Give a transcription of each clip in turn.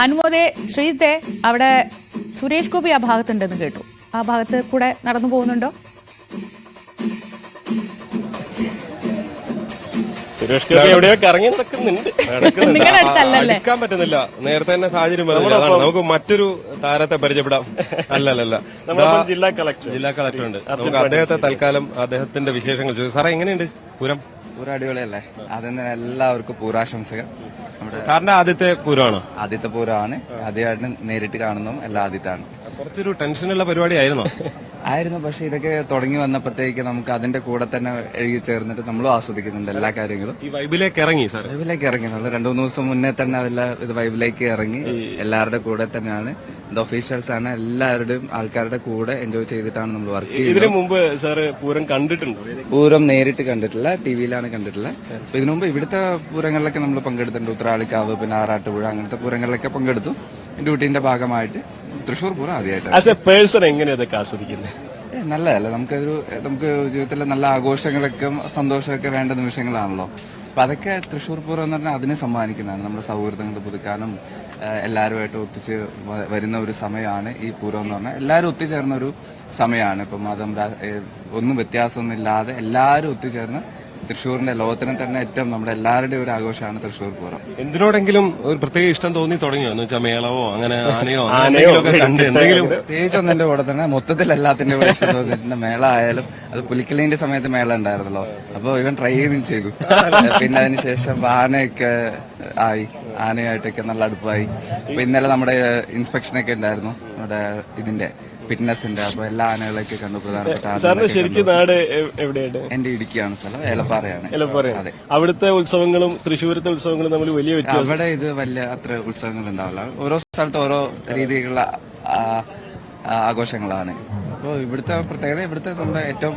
അനുമോദെ ശ്രീത്തെ അവിടെ സുരേഷ് ഗോപി ആ ഭാഗത്തുണ്ടെന്ന് കേട്ടു. ആ ഭാഗത്ത് കൂടെ നടന്നു പോകുന്നുണ്ടോ? സുരേഷ് ഗോപി എവിടെയോ കറങ്ങി നടക്കുന്നുണ്ട്. നിങ്ങളുടെ അടുത്തല്ലല്ലേ? അടുക്കാൻ പറ്റുന്നില്ല. നേരത്തെ തന്നെ സാഹചര്യം നമുക്ക് മറ്റൊരു താരത്തെ പരിചയപ്പെടാം. അല്ലല്ല, ജില്ലാ കളക്ടർ ഉണ്ട്. നമുക്ക് അദ്ദേഹത്തെ തൽക്കാലം അദ്ദേഹത്തിന്റെ വിശേഷങ്ങൾ ചോദിച്ചു. സാറേ, എങ്ങനെയുണ്ട് പൂരം? പൂരം അടിപൊളിയല്ലേ? അതിന് എല്ലാവർക്കും പൂരാശംസകൾ. സാറിന്റെ ആദ്യത്തെ പൂരമാണോ? ആദ്യത്തെ പൂരമാണ്. ആദ്യമായിട്ട് നേരിട്ട് കാണുന്നതും എല്ലാം ആദ്യത്താണ്. കുറച്ചൊരു ടെൻഷനുള്ള പരിപാടി ആയിരുന്നു. പക്ഷെ ഇതൊക്കെ തുടങ്ങി വന്നപ്പോഴത്തേക്ക് നമുക്ക് അതിന്റെ കൂടെ തന്നെ എഴുതി ചേർന്നിട്ട് നമ്മളും ആസ്വദിക്കുന്നുണ്ട് എല്ലാ കാര്യങ്ങളും. ഈ വൈബിലേക്ക് ഇറങ്ങി സാർ? വൈബിലേക്ക് ഇറങ്ങി. നമ്മൾ 2-3 ദിവസം മുന്നേ തന്നെ ഇത് വൈബിലേക്ക് ഇറങ്ങി എല്ലാവരുടെ കൂടെ തന്നെയാണ്. ഇത് ഒഫീഷ്യൽസ് ആണ്. എല്ലാവരുടെയും ആൾക്കാരുടെ കൂടെ എൻജോയ് ചെയ്തിട്ടാണ് നമ്മൾ വർക്ക് ചെയ്യുന്നത്. ഇതിനു മുമ്പ് സാറ് പൂരം കണ്ടിട്ടുണ്ടോ? പൂരം നേരിട്ട് കണ്ടിട്ടില്ല, ടിവിയിലാണ് കണ്ടിട്ടുള്ളത്. ഇതിനു മുമ്പ് ഇവിടുത്തെ പൂരങ്ങളിലൊക്കെ നമ്മൾ പങ്കെടുത്തിട്ടുണ്ട്. ഉത്രാളിക്കാവ്, പിന്നെ ആറാട്ടുപുഴ, അങ്ങനത്തെ പൂരങ്ങളിലൊക്കെ പങ്കെടുത്തു. ഡ്യൂട്ടിന്റെ ഭാഗമായിട്ട് തൃശ്ശൂർ പൂരം ആദ്യമായിട്ടാണ്. ആസ് എ പേഴ്സൺ എങ്ങനെയാ ഇതൊക്കെ ആസ്വദിക്കുന്നത്? നല്ലതല്ല, നമുക്ക് ജീവിതത്തിൽ നല്ല ആഘോഷങ്ങളൊക്കെ സന്തോഷമൊക്കെ വേണ്ട നിമിഷങ്ങളാണല്ലോ. അപ്പൊ അതൊക്കെ തൃശ്ശൂർ പൂരം എന്ന് പറഞ്ഞാൽ അതിനെ സമ്മാനിക്കുന്നതാണ്. നമ്മുടെ സൗഹൃദങ്ങൾ പുതുക്കാനും എല്ലാവരുമായിട്ട് ഒത്തിച്ച് വരുന്ന ഒരു സമയമാണ് ഈ പൂരം എന്ന് പറഞ്ഞാൽ. എല്ലാവരും ഒത്തുചേർന്ന ഒരു സമയമാണ്. ഇപ്പം മതം ഒന്നും വ്യത്യാസമൊന്നും ഇല്ലാതെ എല്ലാവരും ഒത്തുചേർന്ന് തൃശ്ശൂരിന്റെ ലോകത്തിന് തന്നെ ഏറ്റവും നമ്മുടെ എല്ലാവരുടെയും ഒരു ആഘോഷമാണ് തൃശ്ശൂർ പൂരം. എന്തിനോടെങ്കിലും ഒരു പ്രത്യേക ഇഷ്ടം തോന്നി തുടങ്ങിയോ? എന്ന് വെച്ചാൽ മേളവോ അങ്ങനെ ആനയോ കണ്ട് എന്തെങ്കിലും? പ്രത്യേകിച്ച് ഒന്നിന്റെ കൂടെ തന്നെ മൊത്തത്തിൽ എല്ലാത്തിന്റെ കൂടെ ഇഷ്ടം തോന്നിയിട്ടുണ്ട്. മേള ആയാലും അത് പുലിക്കളിന്റെ സമയത്ത് മേള ഉണ്ടായിരുന്നല്ലോ, അപ്പൊ ഇവൻ ട്രൈ ചെയ്യുകയും ചെയ്തു. പിന്നെ അതിനുശേഷം ആനയൊക്കെ ആനയായിട്ടൊക്കെ നല്ല അടുപ്പായി. അപ്പൊ ഇന്നലെ നമ്മുടെ ഇൻസ്പെക്ഷനൊക്കെ ഉണ്ടായിരുന്നു, നമ്മുടെ ഇതിന്റെ ഫിറ്റ്നസിന്റെ. അപ്പൊ എല്ലാ ആനകളൊക്കെ കണ്ടു. പ്രധാനപ്പെട്ട ശരിക്കും നാട് എവിടെയാണ്? എന്റെ ഇടുക്കിയാണ് സ്ഥലം, ഏലപ്പാറയാണ്. അതെ. അവിടുത്തെ ഉത്സവങ്ങളും തൃശ്ശൂരത്തെ ഉത്സവങ്ങളും തമ്മിൽ വലിയ വ്യത്യാസം. അവിടെ ഇത് വലിയ അത്ര ഉത്സവങ്ങൾ ഉണ്ടാവില്ല. ഓരോ സ്ഥലത്ത് ഓരോ രീതിയിലുള്ള ആഘോഷങ്ങളാണ്. അപ്പോൾ ഇവിടുത്തെ പ്രത്യേകത, ഇവിടുത്തെ നമ്മുടെ ഏറ്റവും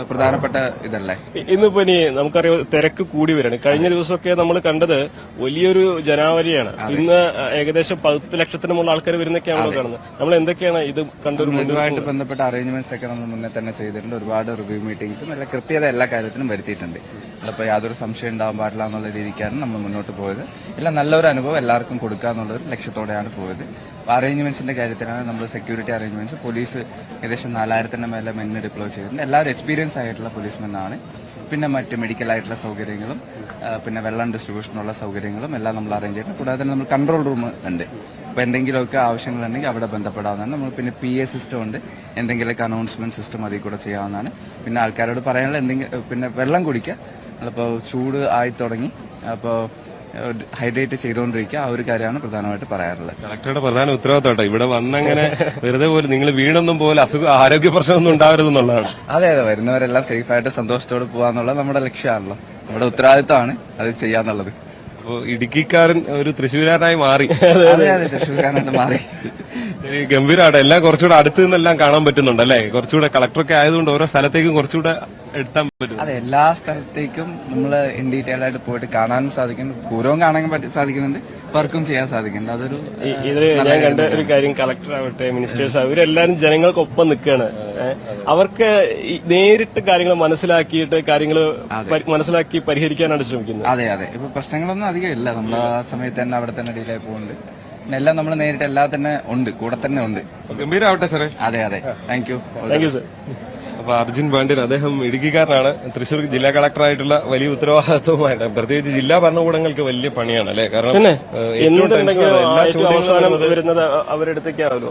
പ്രധാനപ്പെട്ട ഇതല്ലേ. ഇന്നിപ്പോ ഇനി നമുക്കറിയാം തിരക്ക് കൂടി വരികയാണ്. കഴിഞ്ഞ ദിവസമൊക്കെ നമ്മൾ കണ്ടത് വലിയൊരു ജനാവലിയാണ്. ഇന്ന് ഏകദേശം 10 ലക്ഷത്തിന് മുകളിൽ ആൾക്കാർ വരുന്നൊക്കെയാണല്ലോ കാണുന്നത്. നമ്മൾ എന്തൊക്കെയാണ് ഇത് കണ്ടു? ഇതുമായിട്ട് ബന്ധപ്പെട്ട അറേഞ്ച്മെന്റ്സ് ഒക്കെ നമ്മൾ മുന്നേ തന്നെ ചെയ്തിട്ടുണ്ട്. ഒരുപാട് റിവ്യൂ മീറ്റിംഗ്സും എല്ലാ കൃത്യത എല്ലാ കാര്യത്തിനും വരുത്തിയിട്ടുണ്ട്. അതിപ്പോൾ യാതൊരു സംശയം ഉണ്ടാവാൻ പാടില്ല എന്നുള്ള രീതിക്കാണ് നമ്മൾ മുന്നോട്ട് പോയത്. എല്ലാം നല്ലൊരു അനുഭവം എല്ലാവർക്കും കൊടുക്കുക എന്നുള്ളൊരു ലക്ഷ്യത്തോടെയാണ് പോയത്. അറേഞ്ച്മെന്റ്സിന്റെ കാര്യത്തിലാണ് നമ്മൾ സെക്യൂരിറ്റി അറേഞ്ച്മെന്റ്സ്, പോലീസ് ഏകദേശം 4000-ന്റെ മേലെ മെന്ന് ഡിപ്ലോയ് ചെയ്തിട്ടുണ്ട്. എല്ലാവരും എക്സ്പീരിയൻസ് ആയിട്ടുള്ള പോലീസ്മെന്നാണ്. പിന്നെ മറ്റ് മെഡിക്കൽ ആയിട്ടുള്ള സൗകര്യങ്ങളും പിന്നെ വെള്ളം ഡിസ്ട്രിബ്യൂഷനുള്ള സൗകര്യങ്ങളും എല്ലാം നമ്മൾ അറേഞ്ച് ചെയ്തിട്ടുണ്ട്. കൂടാതെ തന്നെ നമ്മൾ കൺട്രോൾ റൂം ഉണ്ട്. അപ്പോൾ എന്തെങ്കിലുമൊക്കെ ആവശ്യങ്ങളുണ്ടെങ്കിൽ അവിടെ ബന്ധപ്പെടാവുന്നതാണ്. നമ്മൾ പിന്നെ PA സിസ്റ്റം ഉണ്ട്. എന്തെങ്കിലുമൊക്കെ അനൗൺസ്മെന്റ് സിസ്റ്റം അതിൽ കൂടെ ചെയ്യാവുന്നതാണ്. പിന്നെ ആൾക്കാരോട് പറയാനുള്ള എന്തെങ്കിലും, പിന്നെ വെള്ളം കുടിക്കുക. അപ്പോൾ ചൂട് ആയി തുടങ്ങി, അപ്പോൾ ഹൈഡ്രേറ്റ് ചെയ്തുകൊണ്ടിരിക്കുക. ആ ഒരു കാര്യമാണ് പ്രധാനമായിട്ട് പറയാറുള്ളത്. കളക്ടറുടെ പ്രധാന ഉത്തരവാദിത്തം ഇവിടെ വന്നങ്ങനെ വെറുതെ പോലും നിങ്ങൾ വീണൊന്നും പോലെ ആരോഗ്യ പ്രശ്നമൊന്നും ഉണ്ടാവരുതെന്നുള്ളതാണ്. അതെ, വരുന്നവരെല്ലാം സേഫായിട്ട് സന്തോഷത്തോടെ പോകാന്നുള്ളത് നമ്മുടെ ലക്ഷ്യമാണല്ലോ. നമ്മുടെ ഉത്തരവാദിത്തമാണ് അത് ചെയ്യാന്നുള്ളത്. അപ്പോൾ ഇടുക്കിക്കാരൻ ഒരു തൃശ്ശൂരാനായി മാറി. അതെ, തൃശ്ശൂർക്കാരനായിട്ട് മാറി. ഗംഭീരമായിട്ട് എല്ലാം കുറച്ചുകൂടെ അടുത്ത് നിന്നെല്ലാം കാണാൻ പറ്റുന്നുണ്ട് അല്ലേ? കുറച്ചുകൂടെ കളക്ടറൊക്കെ ആയതുകൊണ്ട് ഓരോ സ്ഥലത്തേക്കും കുറച്ചുകൂടെ എടുത്താൻ പറ്റും. അതെ, എല്ലാ സ്ഥലത്തേക്കും നമ്മൾ ഇൻ ഡീറ്റെയിൽ ആയിട്ട് പോയിട്ട് കാണാനും സാധിക്കും. പൂരവും കാണാൻ സാധിക്കുന്നുണ്ട്, വർക്കും ചെയ്യാൻ സാധിക്കുന്നുണ്ട്. അതൊരു ഞാൻ കണ്ട ഒരു കാര്യം, കളക്ടർ ആവട്ടെ, മിനിസ്റ്റേഴ്സ്, അവരെല്ലാരും ജനങ്ങൾക്കൊപ്പം നിൽക്കുകയാണ്. അവർക്ക് നേരിട്ട് കാര്യങ്ങൾ മനസ്സിലാക്കിയിട്ട് കാര്യങ്ങൾ മനസ്സിലാക്കി പരിഹരിക്കാനാണ് ശ്രമിക്കുന്നത്. അതെ, ഇപ്പൊ പ്രശ്നങ്ങളൊന്നും അധികം ഇല്ല. നമ്മൾ ആ സമയത്ത് തന്നെ അവിടെ തന്നെ ഡീലായി പോകുന്നുണ്ട്. എല്ലാം നമ്മൾ നേരിട്ട് എല്ലാം തന്നെ ഉണ്ട്, കൂടെ തന്നെ ഉണ്ട്. ഗംഭീരമാവട്ടെ സാറേ. അതെ, താങ്ക് യു സർ. അപ്പൊ അർജുൻ പാണ്ഡ്യൻ, അദ്ദേഹം ഇടുക്കിക്കാരനാണ്. തൃശ്ശൂർ ജില്ലാ കളക്ടറായിട്ടുള്ള വലിയ ഉത്തരവാദിത്വമായിട്ട്, പ്രത്യേകിച്ച് ജില്ലാ ഭരണകൂടങ്ങൾക്ക് വലിയ പണിയാണ് അല്ലേ? കാരണം അവസാനം വരുന്നത് അവരുടെ അടുത്തേക്കാണല്ലോ.